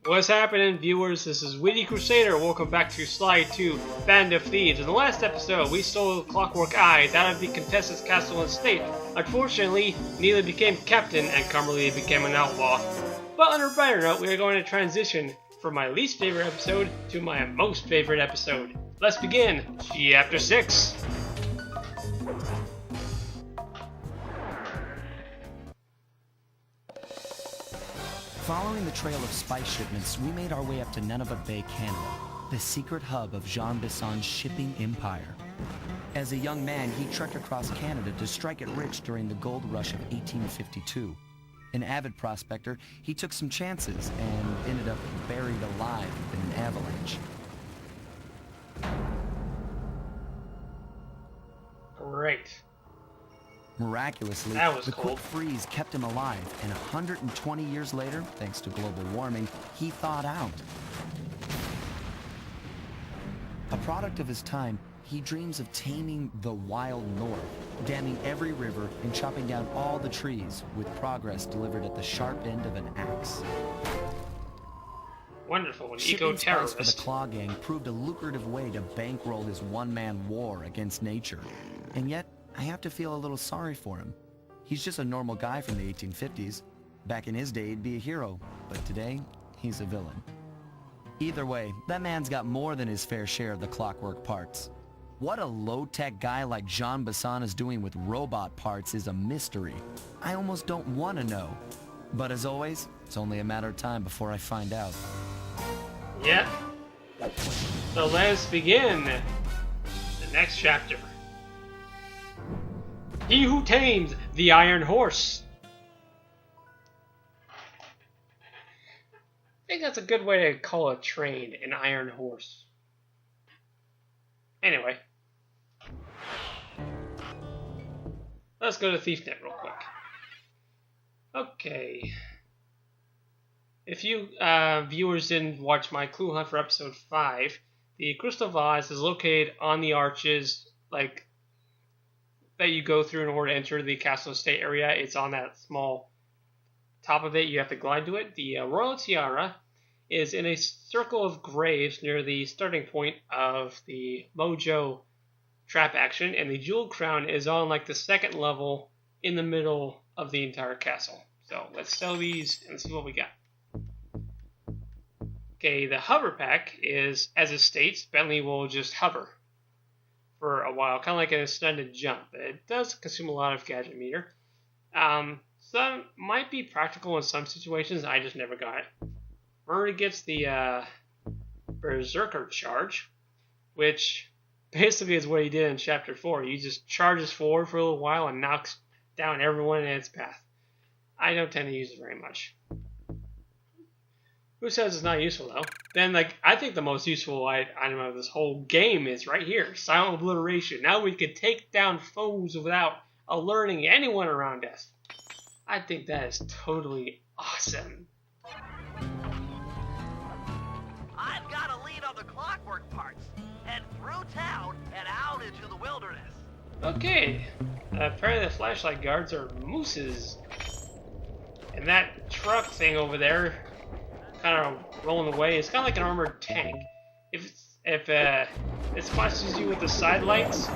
What's happening, viewers? This is Witty Crusader. Welcome back to Slide 2, Band of Thieves. In the last episode, we stole Clockwork Eyes out of the contestant's castle and estate. Unfortunately, Neely became captain and Carmelie became an outlaw. But on a brighter note, we are going to transition from my least favorite episode to my most favorite episode. Let's begin Chapter 6. Following the trail of spice shipments, we made our way up to Nunavut Bay, Canada, the secret hub of Jean Bisson's shipping empire. As a young man, he trekked across Canada to strike it rich during the gold rush of 1852. An avid prospector, he took some chances and ended up buried alive in an avalanche. Great. Miraculously, the quick freeze kept him alive, and 120 years later, thanks to global warming, he thawed out. A product of his time, he dreams of taming the wild north, damming every river and chopping down all the trees, with progress delivered at the sharp end of an axe. Wonderful, an eco-terrorist. Shipping spice for the Claw Gang proved a lucrative way to bankroll his one-man war against nature. And yet, I have to feel a little sorry for him. He's just a normal guy from the 1850s. Back in his day, he'd be a hero, but today, he's a villain. Either way, that man's got more than his fair share of the clockwork parts. What a low-tech guy like Jean Bisson is doing with robot parts is a mystery. I almost don't want to know. But as always, it's only a matter of time before I find out. Yeah. So let's begin the next chapter. He who tames the iron horse. I think that's a good way to call a train an iron horse. Anyway. Let's go to ThiefNet real quick. Okay. If you viewers didn't watch my clue hunt for episode 5, the Crystal Vase is located on the arches, that you go through in order to enter the castle estate area. It's on that small top of it. You have to glide to it. The Royal Tiara is in a circle of graves near the starting point of the Mojo trap action, and the Jeweled Crown is on the second level in the middle of the entire castle. So let's sell these and see what we got. Okay, the hover pack is, as it states, Bentley will just hover for a while, kind of like an extended jump. It does consume a lot of gadget meter. Some might be practical in some situations. I just never got it. Murray gets the Berserker charge, which basically is what he did in Chapter 4. He just charges forward for a little while and knocks down everyone in its path. I don't tend to use it very much. Who says it's not useful, though? Then, I think the most useful item of this whole game is right here. Silent Obliteration. Now we can take down foes without alerting anyone around us. I think that is totally awesome. I've got a lead on the clockwork parts. Head through town and out into the wilderness. Okay. Apparently the flashlight guards are mooses. And that truck thing over there, kind of rolling away, it's kind of like an armored tank. If it splashes you with the side lights,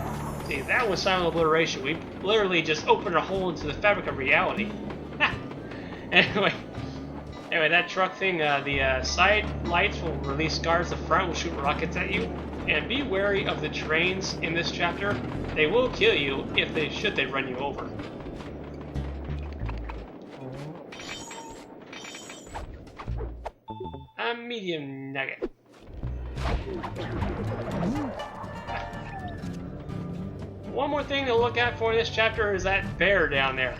see, that was Silent Obliteration. We literally just opened a hole into the fabric of reality. Anyway, that truck thing, the side lights will release guards, the front will shoot rockets at you. And be wary of the trains in this chapter. They will kill you if they run you over. A medium nugget. One more thing to look out for in this chapter is that bear down there.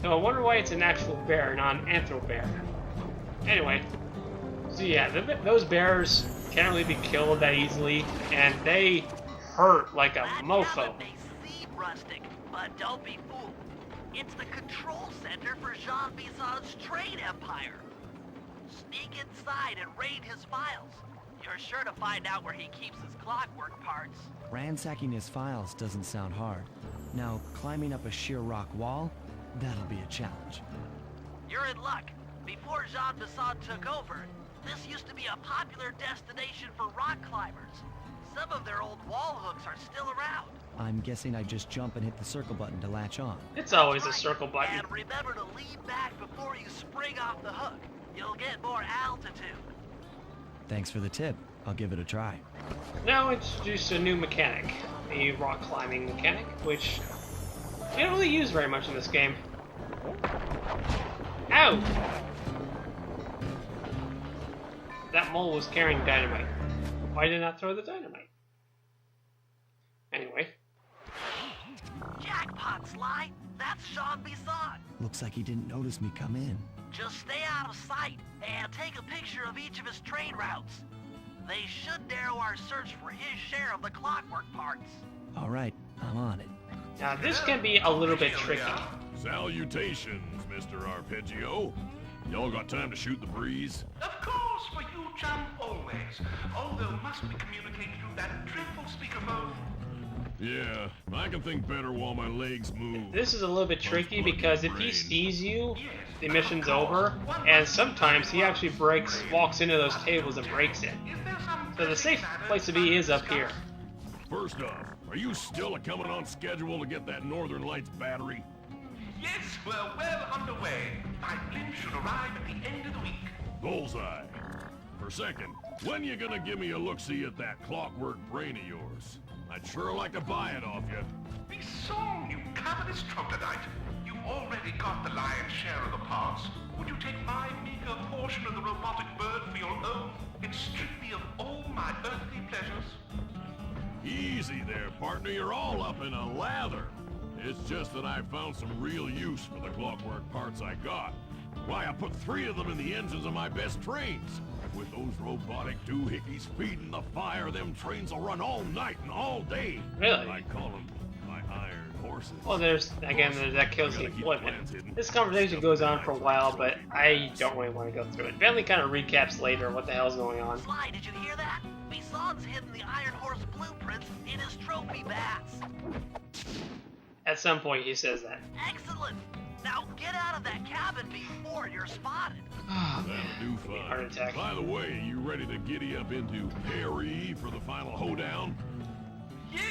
So I wonder why it's an actual bear, not an anthro bear. Anyway, so yeah, those bears can't really be killed that easily, and they hurt like a mofo. May seem rustic, but don't be fooled. It's the control center for Jean Bisson's trade empire. Sneak inside and raid his files. You're sure to find out where he keeps his clockwork parts. Ransacking his files doesn't sound hard. Now, climbing up a sheer rock wall, that'll be a challenge. You're in luck. Before Jean Bison took over, this used to be a popular destination for rock climbers. Some of their old wall hooks are still around. I'm guessing I just jump and hit the circle button to latch on. It's always a Right. circle button. And remember to lean back before you spring off the hook. You'll get more altitude. Thanks for the tip. I'll give it a try. Now introduce a new mechanic, a rock climbing mechanic, which you don't really use very much in this game. Ow! That mole was carrying dynamite. Why did I not throw the dynamite? Anyway. Jackpot, Sly. That's Jean Bison. Looks like he didn't notice me come in. Just stay out of sight and take a picture of each of his train routes. They should narrow our search for his share of the clockwork parts. All right, I'm on it. Now this can be a little bit tricky. Salutations, Mr. Arpeggio. Y'all got time to shoot the breeze? Of course, for you, John, always. Although must we communicate through that dreadful speakerphone? Yeah, I can think better while my legs move. This is a little bit tricky because if he sees you, the mission's over, and sometimes he actually walks into those tables and breaks it. Is there some So the safe place to be is up here. First off, are you still coming on schedule to get that Northern Lights battery? Yes, we're well underway. My blimp should arrive at the end of the week. Bullseye. For second, when you gonna give me a look-see at that clockwork brain of yours? I'd sure like to buy it off you. Be soon, you cavernous troglodyte. You already got the lion's share of the parts. Would you take my meager portion of the robotic bird for your own and strip me of all my earthly pleasures? Easy there, partner. You're all up in a lather. It's just that I found some real use for the clockwork parts I got. Why, I put 3 of them in the engines of my best trains. With those robotic doohickeys feeding the fire, them trains will run all night and all day. Really? I call them my iron horses. Well, there's that kills the equipment. This conversation goes on for a while, but I don't really want to go through it. Bentley kind of recaps later what the hell's going on. Sly, did you hear that? Bison's hidden the Iron Horse blueprints in his trophy bass. At some point, he says that. Excellent. Now get out of that cabin before you're spotted. Oh, That'll do fine. Heart attack. By the way, you ready to giddy up into Perry for the final hoedown? Yes,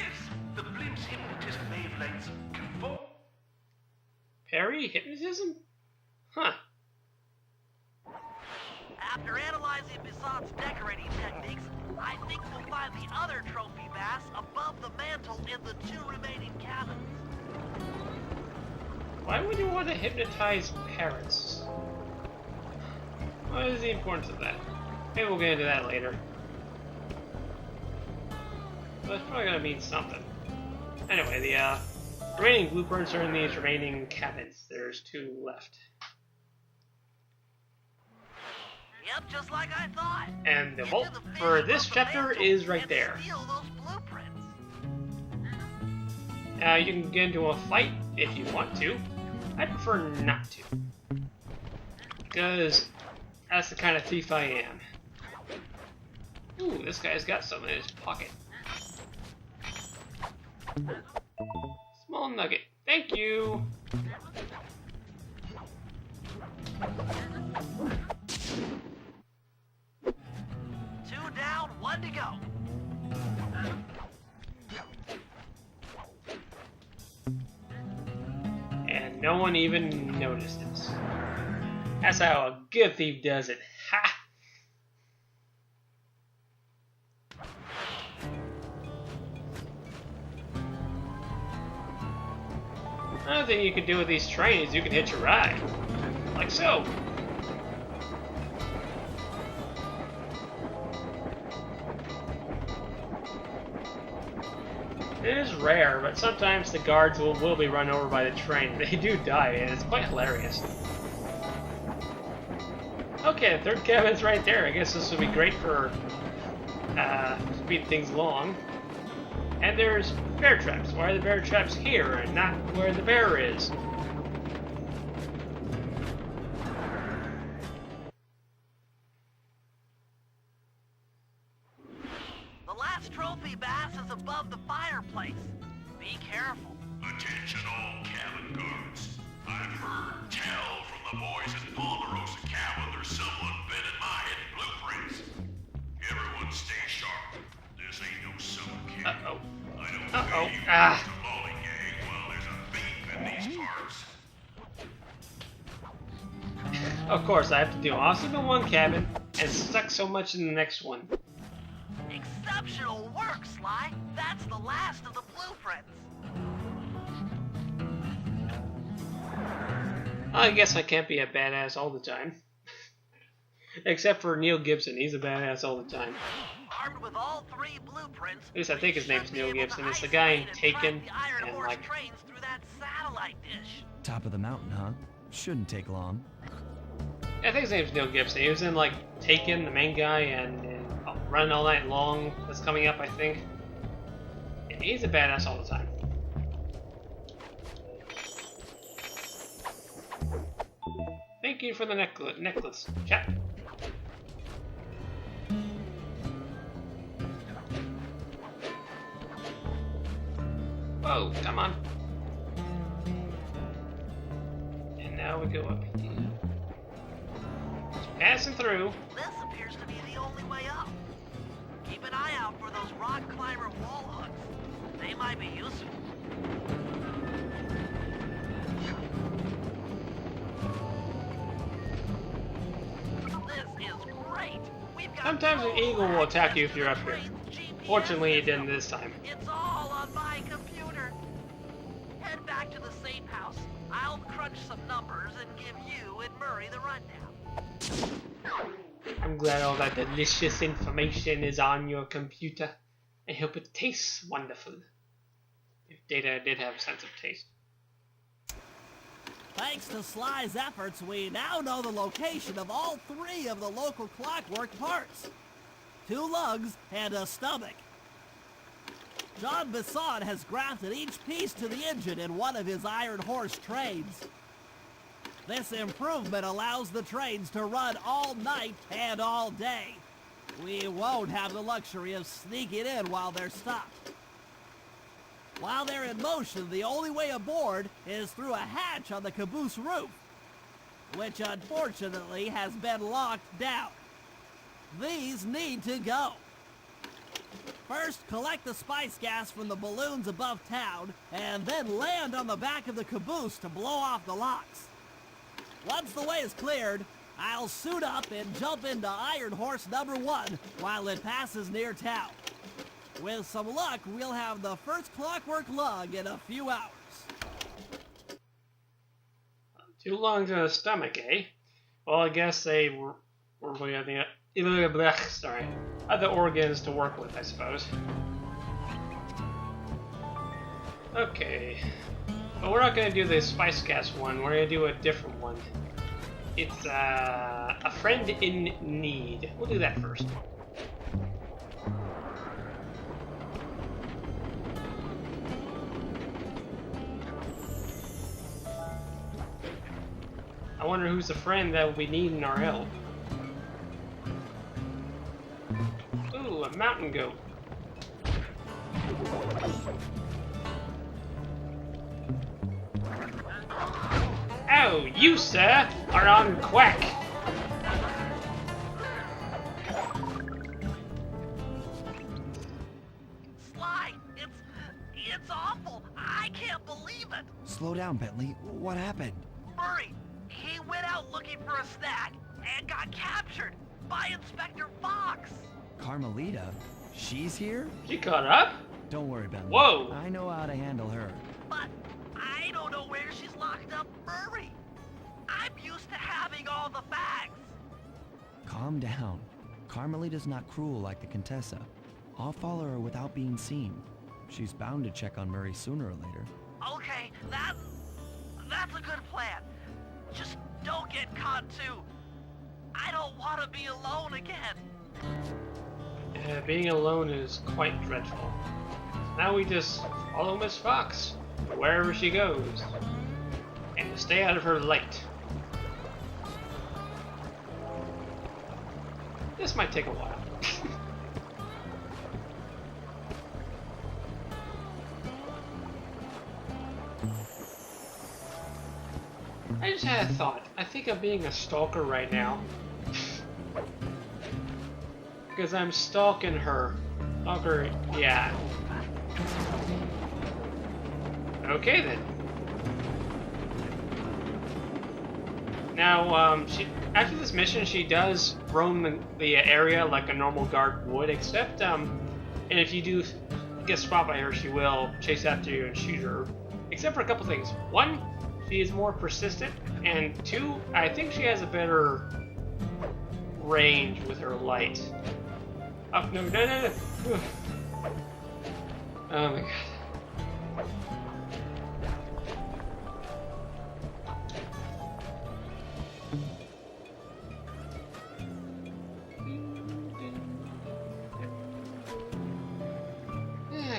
the blimp's hypnotist wavelengths conform. Perry? Hypnotism? Huh. After analyzing Bison's decorating techniques, I think we'll find the other trophy bass above the mantle in the 2 remaining cabins. Why would you want to hypnotize parrots? What is the importance of that? Maybe we'll get into that later. But it's probably gonna mean something. Anyway, the remaining blueprints are in these remaining cabins. There's 2 left. Yep, just like I thought. And the Get vault to the for fish this above the chapter mantle is right and there. steal those blueprints. You can get into a fight if you want to. I prefer not to. Because that's the kind of thief I am. Ooh, this guy's got something in his pocket. Small nugget. Thank you. Two down, 1 to go. And no one even noticed us. That's how a good thief does it. Ha! Another thing you can do with these trains, you can hitch a ride. Like so. It is rare, but sometimes the guards will be run over by the train. They do die, and it's quite hilarious. Okay, the 3rd cabin's right there. I guess this will be great for speed things along. And there's bear traps. Why are the bear traps here and not where the bear is? The last trophy bass is above the fireplace. Be careful. Attention all cabin guards. I've heard tell from the boys at Ponderosa Cabin, there's someone been in my hidden blueprints. Everyone stay sharp. This ain't no summer camp. Uh-oh. I don't Uh-oh. pay you Ah. to lollygag while there's a thief in these parts. Of course, I have to do awesome in one cabin and suck so much in the next one. Exceptional work, Sly. That's the last of the blueprints. I guess I can't be a badass all the time. Except for Neil Gibson, he's a badass all the time. Armed with all 3 blueprints, At least I think his we name's should be Neil able Gibson. to It's the guy in isolate and Taken track the Iron and, Horse like- trains through that satellite dish. Top of the mountain, huh? Shouldn't take long. I think his name's Neil Gibson. He was in like Taken, the main guy, and Run All Night Long. That's coming up, I think. And he's a badass all the time. Thank you for the necklace, chat. Whoa, come on. And now we go up here. Just passing through. This appears to be the only way up. Keep an eye out for those rock climber wall hooks. They might be useful. This is great. We've got Sometimes an eagle will attack you if you're up here. Fortunately, it didn't this time. It's all on my computer. Head back to the safe house. I'll crunch some numbers and give you and Murray the rundown. I'm glad all that delicious information is on your computer. I hope it tastes wonderful. If Data did have a sense of taste. Thanks to Sly's efforts, we now know the location of all 3 of the local clockwork parts. 2 lugs and a stomach. John Bisson has grafted each piece to the engine in one of his Iron Horse trains. This improvement allows the trains to run all night and all day. We won't have the luxury of sneaking in while they're stopped. While they're in motion, the only way aboard is through a hatch on the caboose roof, which unfortunately has been locked down. These need to go. First, collect the spice gas from the balloons above town, and then land on the back of the caboose to blow off the locks. Once the way is cleared, I'll suit up and jump into Iron Horse number 1 while it passes near town. With some luck, we'll have the first clockwork lug in a few hours. 2 lungs and a stomach, eh? Well, I guess they were sorry, other organs to work with, I suppose. Okay, but we're not gonna do the spice gas one. We're gonna do a different one. It's a friend in need. We'll do that first. I wonder who's the friend that will be needing our help. Ooh, a mountain goat. Oh, you, sir, are on quack. Sly, it's awful. I can't believe it. Slow down, Bentley. What happened? Murray, he went out looking for a snack and got captured by Inspector Fox. Carmelita? She's here? She caught up? Don't worry, Bentley. Whoa. I know how to handle her. But I don't know where she's locked up Murray. I'm used to having all the facts. Calm down. Carmelita's not cruel like the Contessa. I'll follow her without being seen. She's bound to check on Murray sooner or later. Okay, that's a good plan. Just don't get caught too. I don't want to be alone again. Being alone is quite dreadful. Now we just follow Miss Fox wherever she goes, and stay out of her light. This might take a while. I just had a thought. I think I'm being a stalker right now. Because I'm stalking her. Stalker, yeah. Okay then. Now, after this mission, she does roam the area like a normal guard would, except, and if you do get spotted by her, she will chase after you and shoot her. Except for a couple things. One, she is more persistent, and two, I think she has a better range with her light. Oh, no. Oh my god.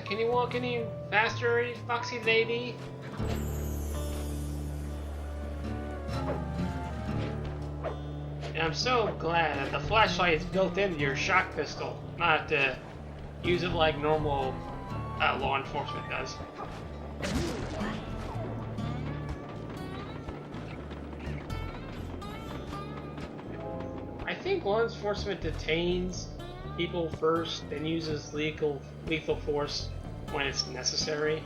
Can you walk any faster, Foxy lady? And I'm so glad that the flashlight is built into your shock pistol, not to use it like normal law enforcement does. I think law enforcement detains people first, then uses lethal force when it's necessary.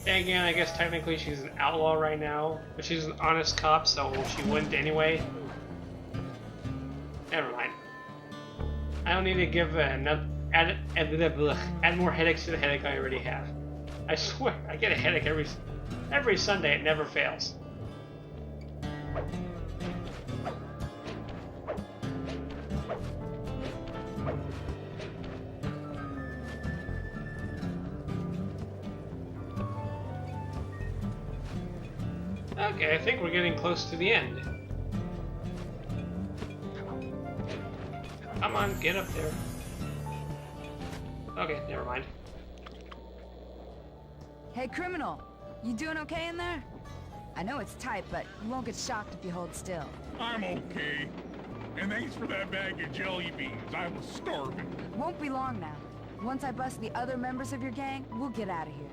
And again, I guess technically she's an outlaw right now, but she's an honest cop, so she wouldn't anyway. Never mind. I don't need to give add more headaches to the headache I already have. I swear, I get a headache every Sunday. It never fails. Okay, I think we're getting close to the end. Come on, get up there. Okay, never mind. Hey, criminal. You doing okay in there? I know it's tight, but you won't get shocked if you hold still. I'm okay. And thanks for that bag of jelly beans. I was starving. Won't be long now. Once I bust the other members of your gang, we'll get out of here.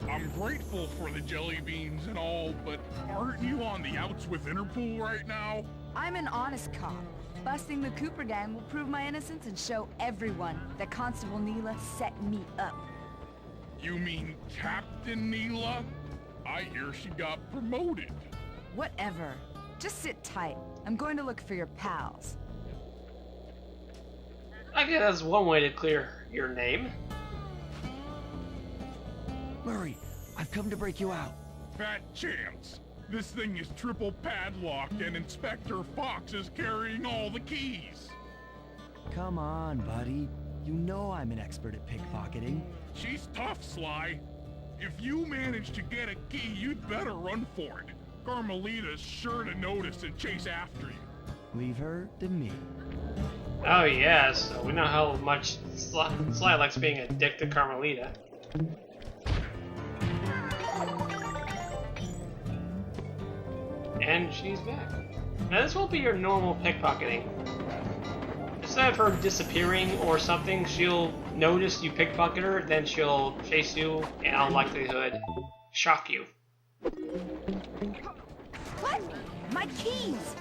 I'm grateful for the jelly beans and all, but aren't you on the outs with Interpol right now? I'm an honest cop. Busting the Cooper gang will prove my innocence and show everyone that Constable Neela set me up. You mean Captain Neela? I hear she got promoted. Whatever. Just sit tight. I'm going to look for your pals. I guess that's one way to clear your name. Murray, I've come to break you out. Fat chance. This thing is triple padlocked and Inspector Fox is carrying all the keys. Come on, buddy. You know I'm an expert at pickpocketing. She's tough, Sly. If you manage to get a key, you'd better run for it. Carmelita's sure to notice and chase after you. Leave her to me. Oh yes, so we know how much Sly likes being a dick to Carmelita. And she's back. Now this won't be your normal pickpocketing. Instead of her disappearing or something, she'll notice you pickpocket her, then she'll chase you, and all likelihood, shock you. What? My keys!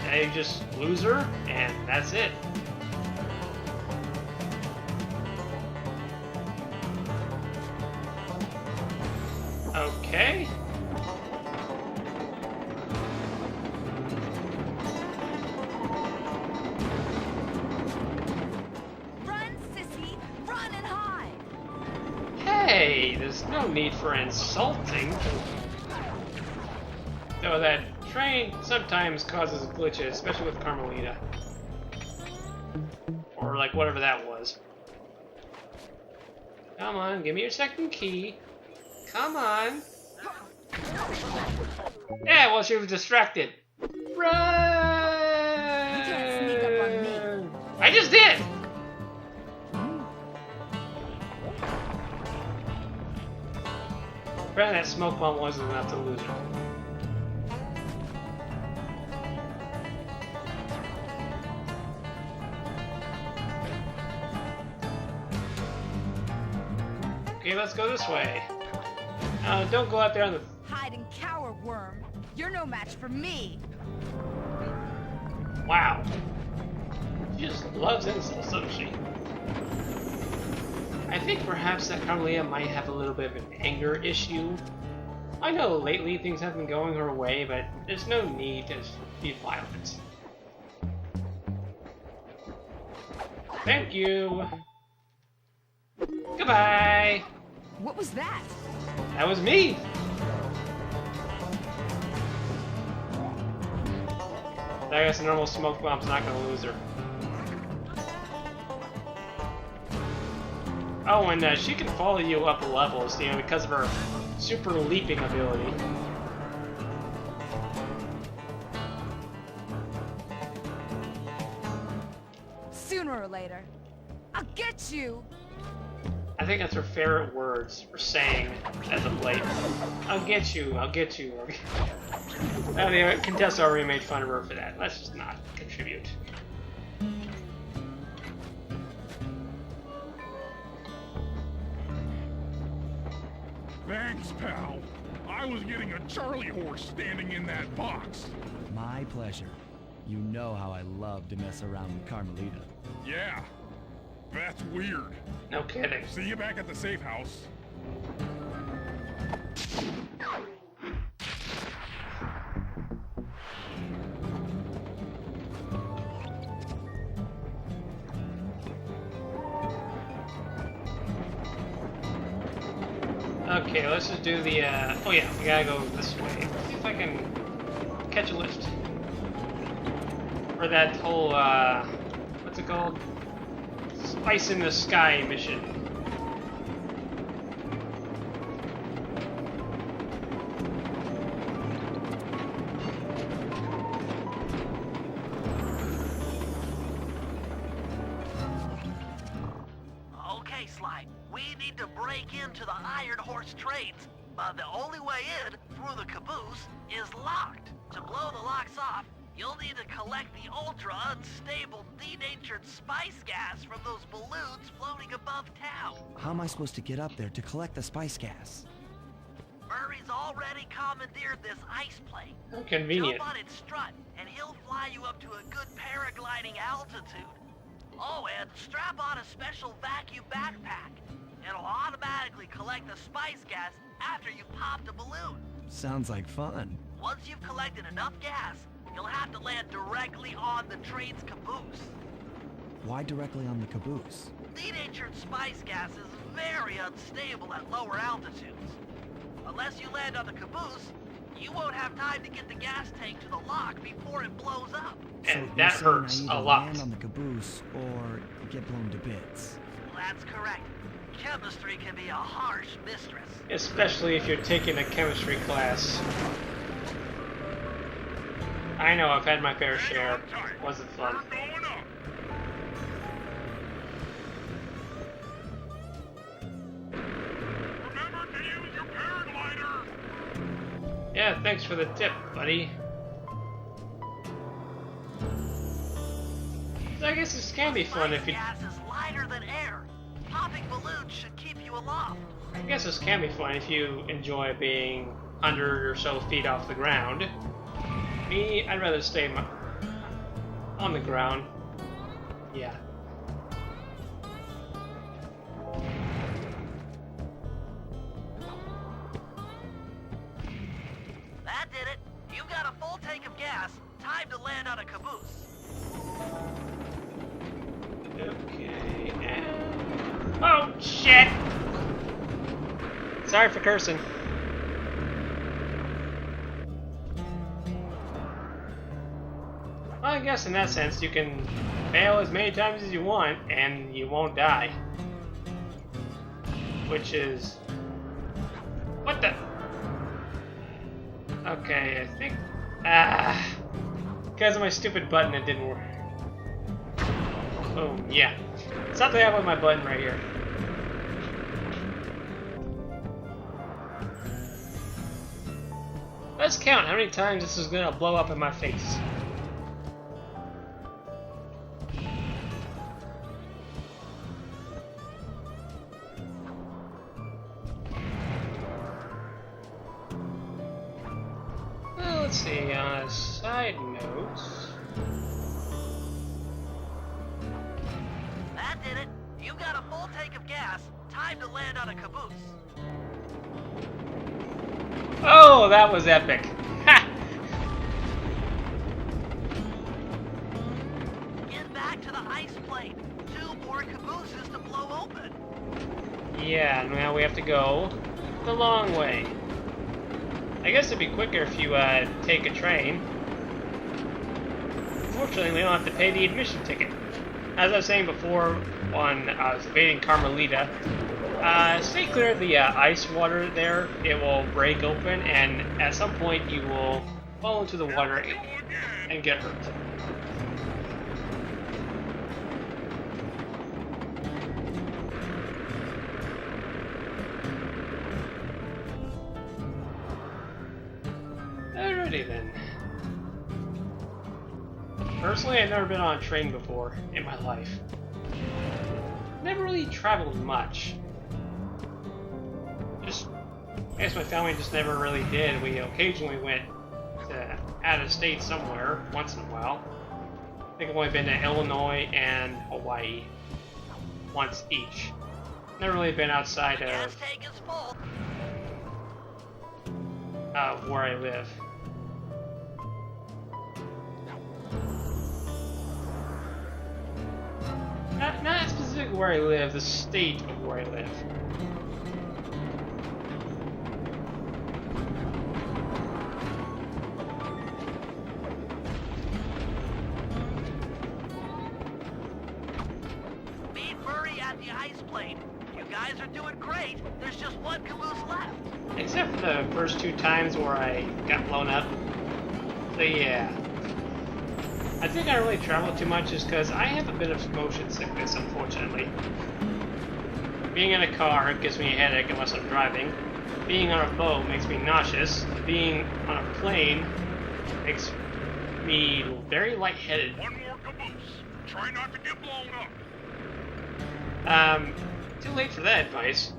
Now you just lose her, and that's it. Okay. Run, sissy! Run and hide! Hey, there's no need for insulting. Though that train sometimes causes glitches, especially with Carmelita. Or like whatever that was. Come on, give me your second key. Come on. Yeah, well, she was distracted. Run! You can't sneak up on me. I just did! Apparently that smoke bomb wasn't enough to lose her. Okay, let's go this way. Don't go out there on the no match for me. Wow. She just loves insults, doesn't she? I think perhaps that Carmelita might have a little bit of an anger issue. I know lately things have been going her way, but there's no need to be violent. Thank you. Goodbye. What was that? That was me. I guess a normal smoke bomb's not gonna lose her. Oh, and she can follow you up levels, you know, because of her super leaping ability. Sooner or later, I'll get you. I think that's her favorite words for saying as of late. I'll get you, I'll get you. I mean, Contessa already made fun of her for that. Let's just not contribute. Thanks, pal. I was getting a Charlie horse standing in that box. My pleasure. You know how I love to mess around with Carmelita. Yeah. That's weird. No kidding. See you back at the safe house. Okay, let's just do the, oh yeah, we gotta go this way. Let's see if I can catch a lift. For that whole, what's it called? Spice in the Sky mission. Okay, Sly, we need to break into the Iron Horse trades, but the only way in, through the caboose, is locked. To blow the locks off, you'll need to collect the ultra-unstable denatured spice gas from those balloons floating above town. How am I supposed to get up there to collect the spice gas? Murray's already commandeered this ice plane. How convenient. Jump on its strut, and he'll fly you up to a good paragliding altitude. Oh, and strap on a special vacuum backpack. It'll automatically collect the spice gas after you pop the balloon. Sounds like fun. Once you've collected enough gas, you'll have to land directly on the train's caboose. Why directly on the caboose? Denatured spice gas is very unstable at lower altitudes. Unless you land on the caboose, you won't have time to get the gas tank to the lock before it blows up. And So that you're hurts saying a I either lot. land on the caboose or get blown to bits. That's correct. Chemistry can be a harsh mistress. Especially if you're taking a chemistry class. I know, I've had my fair share. It wasn't fun. We're going up. Remember to use your paraglider. Yeah, thanks for the tip, buddy. So I guess this can be fun if you... Gas is lighter than air. Popping balloons should keep you aloft. I guess this can be fun if you enjoy being 100 or so feet off the ground. Me, I'd rather stay on the ground. Yeah. That did it. You've got a full tank of gas. Time to land on a caboose. Okay, and... Oh, shit! Sorry for cursing. Well, I guess in that sense, you can fail as many times as you want, and you won't die. Which is... What the... Okay, I think... Because of my stupid button, it didn't work. Boom, yeah. Something happened with my button right here. Let's count how many times this is gonna blow up in my face. Well, let's see. side notes. That did it. You got a full tank of gas. Time to land on a caboose. Oh, that was epic. Ha! Get back to the ice plate. 2 more cabooses to blow open. Yeah, now we have to go the long way. I guess it'd be quicker if you take a train. Unfortunately, we don't have to pay the admission ticket. As I was saying before, when I was evading Carmelita, stay clear of the ice water there. It will break open, and at some point you will fall into the water and get hurt. Alrighty then. Personally, I've never been on a train before in my life. Never really traveled much. I guess my family just never really did. We occasionally went to out of state somewhere once in a while. I think I've only been to Illinois and Hawaii once each. Never really been outside Gas tank is full. of where I live. Not specifically where I live, the state of where I live. Meet Murray at the ice plate. You guys are doing great. There's just 1 caboose left. Except for the first 2 times where I got blown up. So yeah. I think I don't really travel too much just because I have a bit of motion sickness, unfortunately. Being in a car gives me a headache unless I'm driving. Being on a boat makes me nauseous. Being on a plane makes me very lightheaded. 1 more caboose. Try not to get blown up. Too late for that advice.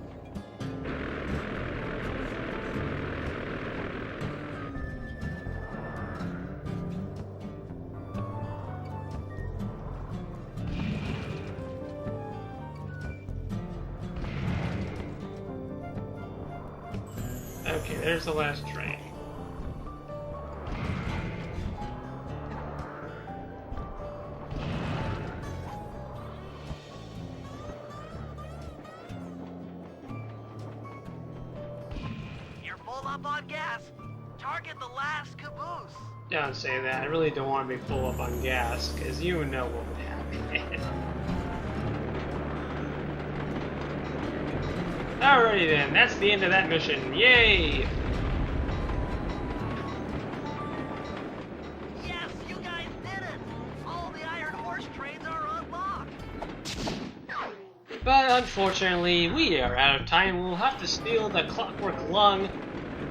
Okay, there's the last train. You're full up on gas. Target the last caboose. Don't say that. I really don't want to be full up on gas, because you know what would happen. Alrighty then, that's the end of that mission. Yay! Yes, you guys did it. All the Iron Horse trains are unlocked. But unfortunately, we are out of time. We'll have to steal the Clockwork Lung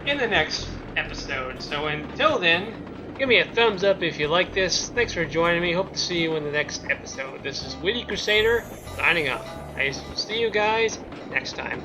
in the next episode. So until then, give me a thumbs up if you like this. Thanks for joining me. Hope to see you in the next episode. This is Witty Crusader signing off. I will see you guys next time.